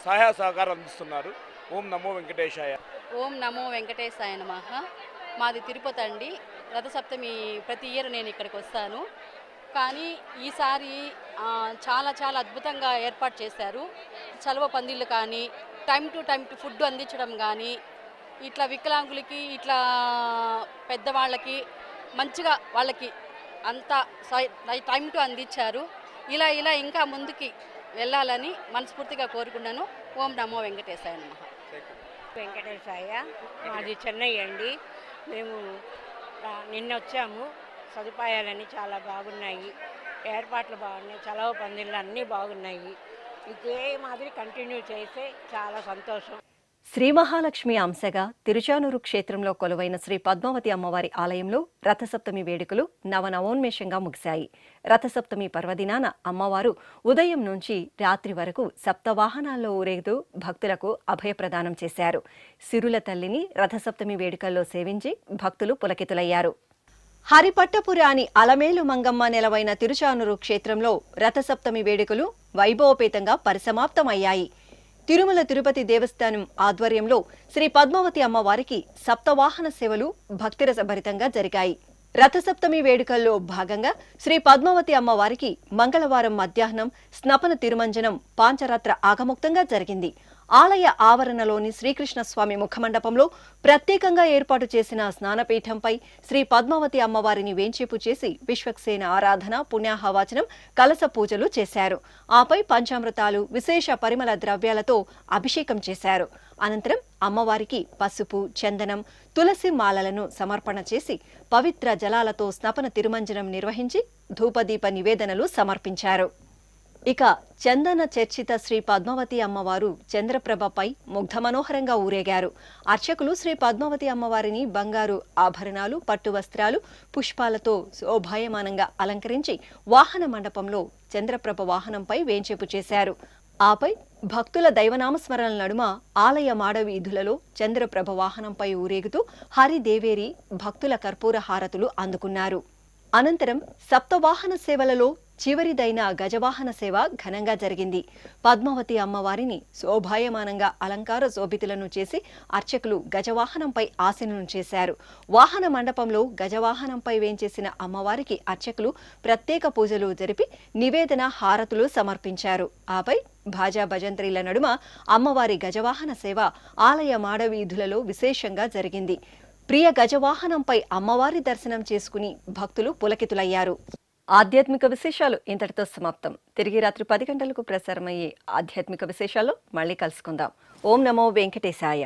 సహాయ సహకారం అందిస్తున్నారు. ఓం నమో వెంకటేశాయ. ఓం నమో వెంకటేశాయ నమః. మాది తిరుపతి అండి. రథసప్తమి ప్రతి ఇయర్ నేను ఇక్కడికి వస్తాను. కానీ ఈసారి చాలా చాలా అద్భుతంగా ఏర్పాటు చేశారు. చలువ పందిళ్ళు కానీ, టైం టు ఫుడ్ అందించడం కానీ, ఇట్లా వికలాంగులకి, ఇట్లా పెద్దవాళ్ళకి మంచిగా వాళ్ళకి అంతా టైం టు అందించారు. ఇలా ఇంకా ముందుకి వెళ్ళాలని మనస్ఫూర్తిగా కోరుకున్నాను. ఓం నమో వెంకటేశాయ నమః. వెంకటేశాయ. మాది చెన్నై అండి. మేము నిన్న వచ్చాము. సదుపాయాలన్నీ చాలా బాగున్నాయి, ఏర్పాట్లు బాగున్నాయి, చలవ పందిళ్ళు అన్నీ బాగున్నాయి. ఇదే మాదిరి కంటిన్యూ చేస్తే చాలా సంతోషం. శ్రీ మహాలక్ష్మి అంశగా తిరుచానూరు క్షేత్రంలో కొలువైన శ్రీ పద్మావతి అమ్మవారి ఆలయంలో రథసప్తమి వేడుకలు నవనవోన్మేషంగా ముగిశాయి. రథసప్తమి పర్వదినాన అమ్మవారు ఉదయం నుంచి రాత్రి వరకు సప్తవాహనాల్లో ఊరేగుతూ భక్తులకు అభయప్రదానం చేశారు. సిరుల తల్లిని రథసప్తమి వేడుకల్లో సేవించి భక్తులు పులకితులయ్యారు. హరిపట్టపురాణి అలమేలు మంగమ్మ నెలవైన తిరుచానూరు క్షేత్రంలో రథసప్తమి వేడుకలు వైభవపేతంగా పరిసమాప్తమయ్యాయి. తిరుమల తిరుపతి దేవస్థానం ఆధ్వర్యంలో శ్రీ పద్మావతి అమ్మవారికి సప్తవాహన సేవలు భక్తిరసభరితంగా జరిగాయి. రథసప్తమి వేడుకల్లో భాగంగా శ్రీ పద్మావతి అమ్మవారికి మంగళవారం మధ్యాహ్నం స్నపన తిరుమంజనం పాంచరాత్ర ఆగమోక్తంగా జరిగింది. ఆలయ ఆవరణలోని శ్రీకృష్ణస్వామి ముఖమండపంలో ప్రత్యేకంగా ఏర్పాటు చేసిన స్నానపీఠంపై శ్రీ పద్మావతి అమ్మవారిని వేంచేపు చేసి విశ్వక్సేన ఆరాధన, పుణ్యాహవాచనం, కలస పూజలు చేశారు. ఆపై పంచామృతాలు, విశేష పరిమళ ద్రవ్యాలతో అభిషేకం చేశారు. అనంతరం అమ్మవారికి పసుపు, చందనం, తులసి మాలలను సమర్పణ చేసి పవిత్ర జలాలతో స్నపన తిరుమంజనం నిర్వహించి ధూపదీప నివేదనలు సమర్పించారు. ఇక చందన చర్చిత శ్రీ పద్మావతి అమ్మవారు చంద్రప్రభపై ముగ్ధ మనోహరంగా ఊరేగారు. అర్చకులు శ్రీ పద్మావతి అమ్మవారిని బంగారు ఆభరణాలు, పట్టు వస్త్రాలు, పుష్పాలతో శోభాయమానంగా అలంకరించి వాహన మండపంలో చంద్రప్రభ వాహనంపై వేంచేపు చేశారు. ఆపై భక్తుల దైవనామస్మరణల నడుమ ఆలయ మాడవీధులలో చంద్రప్రభ వాహనంపై ఊరేగుతూ హరిదేవేరి భక్తుల కర్పూర హారతులు అందుకున్నారు. అనంతరం సప్తవాహన సేవలలో చివరిదైన గజవాహన సేవ ఘనంగా జరిగింది. పద్మావతి అమ్మవారిని శోభాయమానంగా అలంకార శోభితులను చేసి అర్చకులు గజవాహనంపై ఆసీనులను చేశారు. వాహన మండపంలో గజవాహనంపై వేంచేసిన అమ్మవారికి అర్చకులు ప్రత్యేక పూజలు జరిపి నివేదన, హారతులు సమర్పించారు. ఆపై భాజా భజంత్రీల నడుమ అమ్మవారి గజవాహన సేవ ఆలయ మాడవీధులలో విశేషంగా జరిగింది. ప్రియ గజవాహనంపై అమ్మవారి దర్శనం చేసుకుని భక్తులు పులకితులయ్యారు. ఆధ్యాత్మిక విశేషాలు ఇంతటితో సమాప్తం. తిరిగి రాత్రి 10 గంటలకు ప్రసారమయ్యే ఆధ్యాత్మిక విశేషాల్లో మళ్ళీ కలుసుకుందాం. ఓం నమో వెంకటేశాయ.